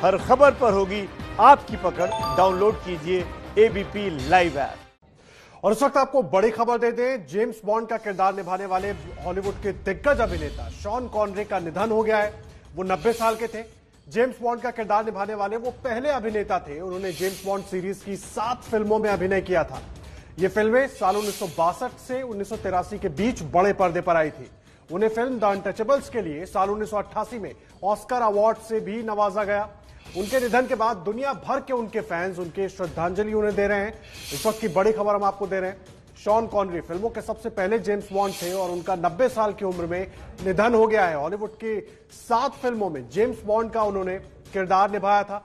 हर खबर पर होगी आपकी पकड़। डाउनलोड कीजिए एबीपी लाइव ऐप। और इस वक्त आपको बड़ी खबर दे दें, जेम्स बॉन्ड का किरदार निभाने वाले हॉलीवुड के दिग्गज अभिनेता शॉन कॉनरी का निधन हो गया है। वो 90 साल के थे। जेम्स बॉन्ड का किरदार निभाने वाले वो पहले अभिनेता थे। उन्होंने जेम्स बॉन्ड सीरीज की 7 फिल्मों में अभिनय किया था। ये फिल्में साल 1962 से 1983 के बीच बड़े पर्दे पर आई थी। उन्हें फिल्म द अनटचेबल्स के लिए साल 1988 में ऑस्कर अवार्ड से भी नवाजा गया। उनके निधन के बाद दुनिया भर के उनके फैंस उनके श्रद्धांजलि उन्हें दे रहे हैं। इस वक्त की बड़ी खबर हम आपको दे रहे हैं। शॉन कॉनरी फिल्मों के सबसे पहले जेम्स बॉन्ड थे और उनका 90 साल की उम्र में निधन हो गया है। हॉलीवुड की 7 फिल्मों में जेम्स बॉन्ड का उन्होंने किरदार निभाया था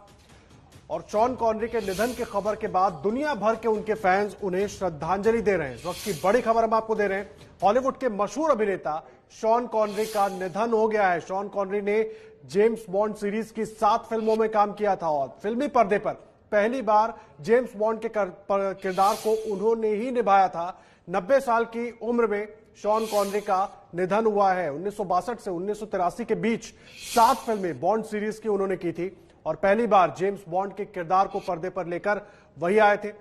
और शॉन कॉनरी के निधन की खबर के बाद दुनिया भर के उनके फैंस उन्हें श्रद्धांजलि दे रहे हैं। इस वक्त की बड़ी खबर हम आपको दे रहे हैं। हॉलीवुड के मशहूर अभिनेता शॉन कॉनरी का निधन हो गया है। शॉन कॉनरी ने जेम्स बॉन्ड सीरीज की 7 फिल्मों में काम किया था और फिल्मी पर्दे पर पहली बार जेम्स बॉन्ड के किरदार को उन्होंने ही निभाया था। 90 साल की उम्र में शॉन कॉनरी का निधन हुआ है। 1962 से 1983 के बीच 7 फिल्में बॉन्ड सीरीज की उन्होंने की थी और पहली बार जेम्स बॉन्ड के किरदार को पर्दे पर लेकर वही आए थे।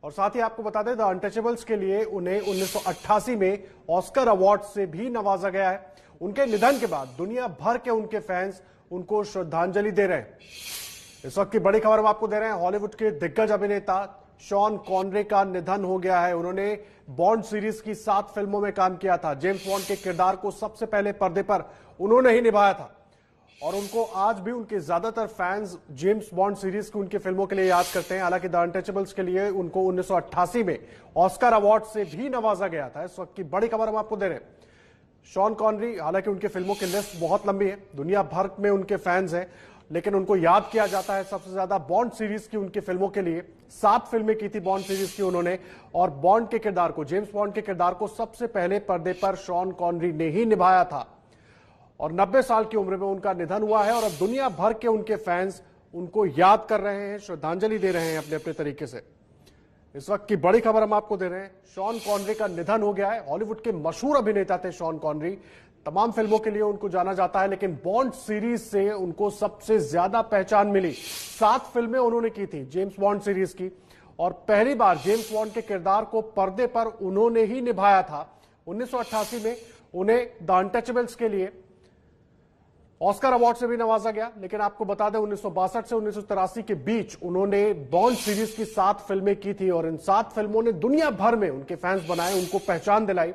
और साथ ही आपको बता दें, द अनटचेबल्स के लिए उन्हें 1988 में ऑस्कर अवार्ड से भी नवाजा गया है। उनके निधन के बाद दुनिया भर के उनके फैंस उनको श्रद्धांजलि दे रहे हैं। इस वक्त की बड़ी खबर हम आपको दे रहे हैं। हॉलीवुड के दिग्गज अभिनेता शॉन कॉनरी का निधन हो गया है। उन्होंने बॉन्ड सीरीज की 7 फिल्मों में काम किया था। जेम्स बॉन्ड के किरदार को सबसे पहले पर्दे पर उन्होंने ही निभाया था और उनको आज भी उनके ज्यादातर फैंस जेम्स बॉन्ड सीरीज की उनकी फिल्मों के लिए याद करते हैं। हालांकि द अनटचेबल्स के लिए उनको 1988 में ऑस्कर अवार्ड से भी नवाजा गया था। इस वक्त की बड़ी खबर हम आपको दे रहे हैं। शॉन कॉनरी, हालांकि उनकी फिल्मों की लिस्ट बहुत लंबी है, दुनिया भर में उनके फैंस हैं, लेकिन उनको याद किया जाता है सबसे ज्यादा बॉन्ड सीरीज की उनकी फिल्मों के लिए। 7 फिल्में की थी बॉन्ड सीरीज की उन्होंने और बॉन्ड के किरदार को, जेम्स बॉन्ड के किरदार को सबसे पहले पर्दे पर शॉन कॉनरी ने ही निभाया था और 90 साल की उम्र में उनका निधन हुआ है और अब दुनिया भर के उनके फैंस उनको याद कर रहे हैं, श्रद्धांजलि दे रहे हैं अपने अपने तरीके से। इस वक्त की बड़ी खबर हम आपको दे रहे हैं। शॉन कॉनरी का निधन हो गया है। हॉलीवुड के मशहूर अभिनेता थे शॉन कॉनरी। तमाम फिल्मों के लिए उनको जाना जाता है, लेकिन बॉन्ड सीरीज से उनको सबसे ज्यादा पहचान मिली। 7 फिल्में उन्होंने की थी जेम्स बॉन्ड सीरीज की और पहली बार जेम्स बॉन्ड के किरदार को पर्दे पर उन्होंने ही निभाया था। 1988 में उन्हें द अनटचेबल्स के लिए ऑस्कर अवार्ड से भी नवाजा गया, लेकिन आपको बता दें 1962 से 1983 के बीच उन्होंने बॉन्ड सीरीज की 7 फिल्में की थी और इन 7 फिल्मों ने दुनिया भर में उनके फैंस बनाए, उनको पहचान दिलाई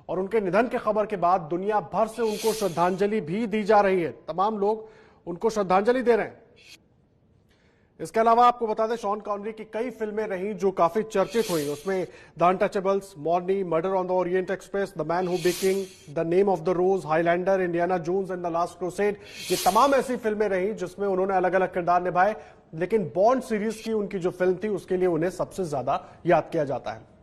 और उनके निधन की खबर के बाद दुनिया भर से उनको श्रद्धांजलि भी दी जा रही है। तमाम लोग उनको श्रद्धांजलि दे रहे हैं। इसके अलावा आपको बता दें, शॉन कॉनरी की कई फिल्में रहीं जो काफी चर्चित हुई। उसमें the untouchables, Marnie, murder on the Orient Express, the man who be king, the name of the rose, Highlander, Indiana Jones and the last crusade, ये तमाम ऐसी फिल्में रहीं जिसमें उन्होंने अलग अलग किरदार निभाए, लेकिन बॉन्ड सीरीज की उनकी जो फिल्म थी उसके लिए उन्हें सबसे ज्यादा याद किया जाता है।